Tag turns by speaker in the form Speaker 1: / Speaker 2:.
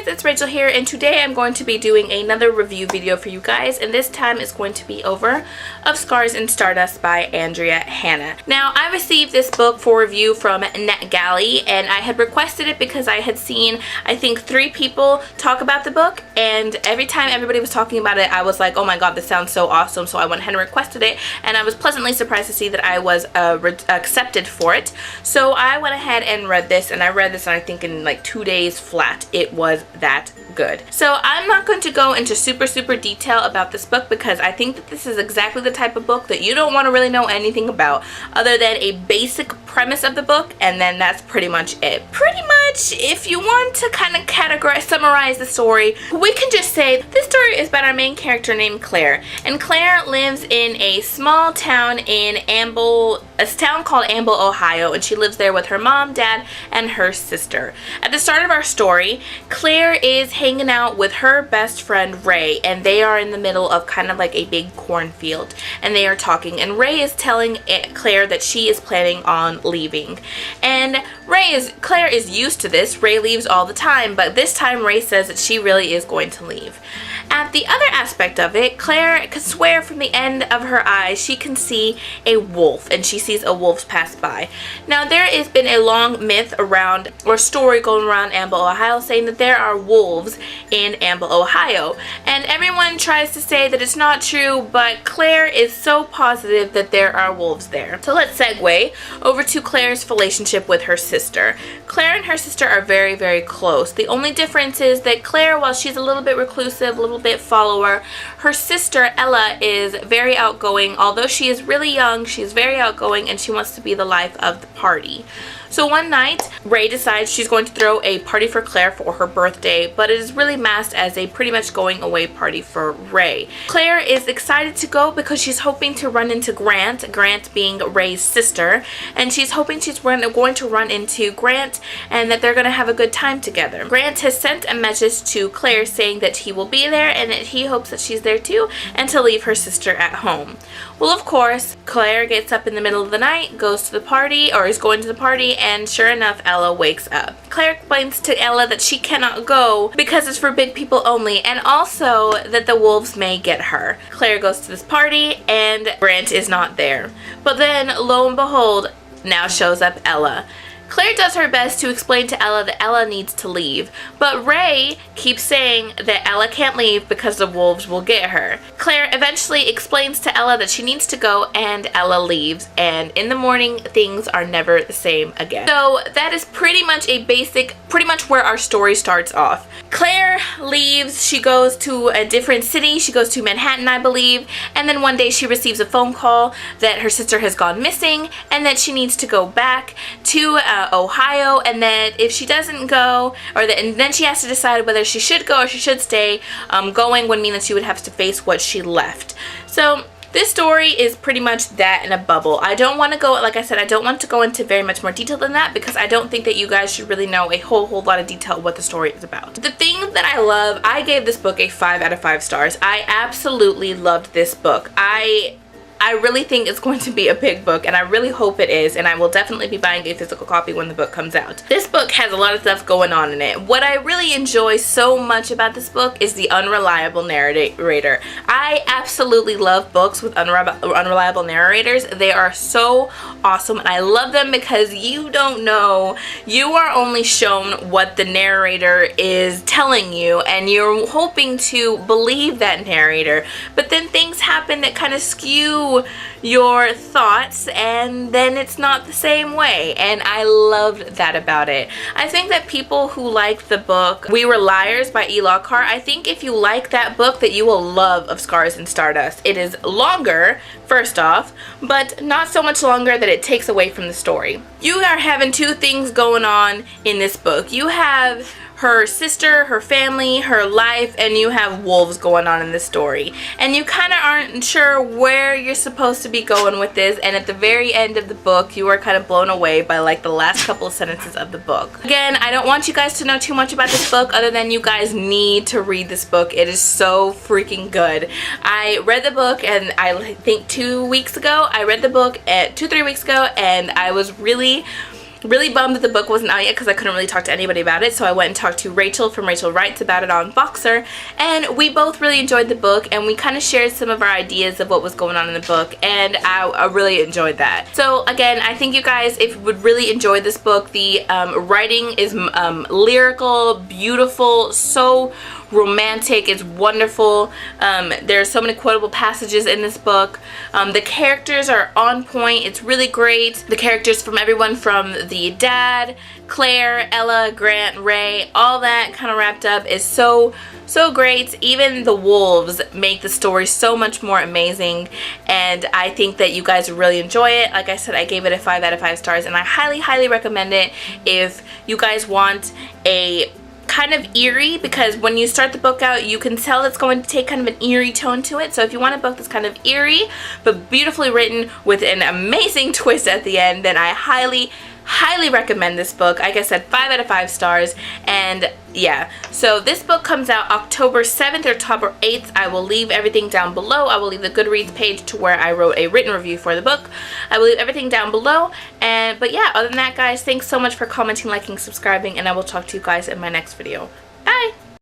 Speaker 1: guys, it's Rachel here, and today I'm going to be doing another review video for you guys, and this time it's going to be over of Scars and Stardust by Andrea Hanna. Now, I received this book for review from NetGalley, and I had requested it because I had seen, I think, 3 people talk about the book, and every time everybody was talking about it, I was like, oh my god, this sounds so awesome, so I went ahead and requested it, and I was pleasantly surprised to see that I was accepted for it. So I went ahead and read this, and I read this, and I think in like 2 days flat. It was that good. So I'm not going to go into super detail about this book because I think that this is exactly the type of book that you don't want to really know anything about other than a basic premise of the book, and then that's pretty much it. Pretty much, if you want to kind of summarize the story, we can just say that this story is about our main character named Claire, and Claire lives in a small town in a town called Amble, Ohio, and she lives there with her mom, dad, and her sister. At the start of our story, Claire is hanging out with her best friend Ray, and they are in the middle of kind of like a big cornfield, and they are talking, and Ray is telling Claire that she is planning on leaving, and Claire is used to this. Ray leaves all the time, but this time Ray says that she really is going to leave. At the other aspect of it, Claire can swear from the end of her eyes she can see a wolf, and she sees a wolf pass by. Now, there has been a long myth around, or story going around Amble, Ohio, saying that there are wolves in Amble, Ohio, and everyone tries to say that it's not true, but Claire is so positive that there are wolves there. So let's segue over to Claire's relationship with her sister. Claire and her sister are very close. The only difference is that Claire, while she's a little bit reclusive, a little bit follower, her sister Ella is very outgoing. Although she is really young, she's very outgoing, and she wants to be the life of the party. So one night, Ray decides she's going to throw a party for Claire for her birthday, but it is really masked as a pretty much going away party for Ray. Claire is excited to go because she's hoping to run into Grant being Ray's sister, and she's hoping she's going to run into Grant and that they're going to have a good time together. Grant has sent a message to Claire saying that he will be there and that he hopes that she's there too, and to leave her sister at home. Well, of course, Claire gets up in the middle of the night, goes to the party, or is going to the party, and sure enough, Ella wakes up. Claire explains to Ella that she cannot go because it's for big people only, and also that the wolves may get her. Claire goes to this party, and Grant is not there. But then, lo and behold, now shows up Ella. Claire does her best to explain to Ella that Ella needs to leave, but Ray keeps saying that Ella can't leave because the wolves will get her. Claire eventually explains to Ella that she needs to go, and Ella leaves, and in the morning things are never the same again. So that is pretty much where our story starts off. Claire leaves, she goes to a different city, she goes to Manhattan, I believe, and then one day she receives a phone call that her sister has gone missing and that she needs to go back to Ohio, and that if she doesn't go, and then she has to decide whether she should go or she should stay. Going would mean that she would have to face what she left. So this story is pretty much that in a bubble. I don't want to go, like I said, I don't want to go into very much more detail than that because I don't think that you guys should really know a whole lot of detail what the story is about. The thing that I love, I gave this book a 5 out of 5 stars. I absolutely loved this book. I really think it's going to be a big book, and I really hope it is, and I will definitely be buying a physical copy when the book comes out. This book has a lot of stuff going on in it. What I really enjoy so much about this book is the unreliable narrator. I absolutely love books with unreliable narrators. They are so awesome, and I love them because you don't know. You are only shown what the narrator is telling you, and you're hoping to believe that narrator, but then things happen that kind of skew your thoughts, and then it's not the same way, and I loved that about it. I think that people who like the book We Were Liars by E. Lockhart, I think if you like that book that you will love Of Scars and Stardust. It is longer, first off, but not so much longer that it takes away from the story. You are having 2 things going on in this book. You have her sister, her family, her life, and you have wolves going on in this story. And you kind of aren't sure where you're supposed to be going with this, and at the very end of the book, you are kind of blown away by like the last couple of sentences of the book. Again, I don't want you guys to know too much about this book other than you guys need to read this book. It is so freaking good. I read the book, and I think 2 weeks ago, I read the book at 2-3 weeks ago, and I was really really bummed that the book wasn't out yet because I couldn't really talk to anybody about it, so I went and talked to Rachel from Rachel Writes about it on Boxer, and we both really enjoyed the book, and we kind of shared some of our ideas of what was going on in the book, and I really enjoyed that. So again, I think you guys, if you would really enjoy this book, the writing is lyrical, beautiful, so romantic, it's wonderful. There are so many quotable passages in this book. The characters are on point, it's really great. The characters from everyone from the dad, Claire, Ella, Grant, Ray, all that kind of wrapped up is so great. Even the wolves make the story so much more amazing, and I think that you guys will really enjoy it. Like I said, I gave it a 5 out of 5 stars, and I highly recommend it if you guys want a kind of eerie, because when you start the book out you can tell it's going to take kind of an eerie tone to it. So if you want a book that's kind of eerie but beautifully written with an amazing twist at the end, then I highly recommend this book. Like I said, 5 out of 5 stars. And yeah, so this book comes out October 7th or October 8th. I will leave everything down below. I will leave the Goodreads page to where I wrote a written review for the book. I will leave everything down below. But yeah, other than that, guys, thanks so much for commenting, liking, subscribing, and I will talk to you guys in my next video.